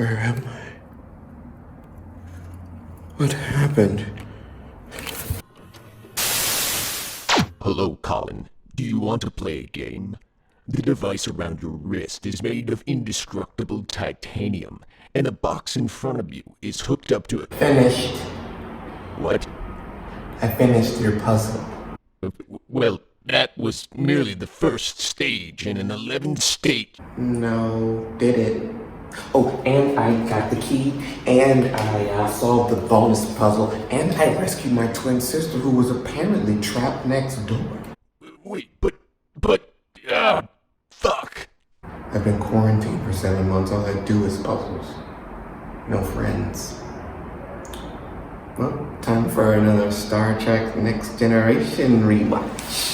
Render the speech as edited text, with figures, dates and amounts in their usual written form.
Where am I? What happened? Hello, Colin. Do you want to play a game? The device around your wrist is made of indestructible titanium, and the box in front of you is hooked up to a... Finished. What? I finished your puzzle. Well, that was merely the first stage in an 11-stage... No, did it? Oh, and I got the key, and I solved the bonus puzzle, and I rescued my twin sister who was apparently trapped next door. Wait, but... fuck. I've been quarantined for 7 months. All I do is puzzles. No friends. Well, time for another Star Trek Next Generation rewatch.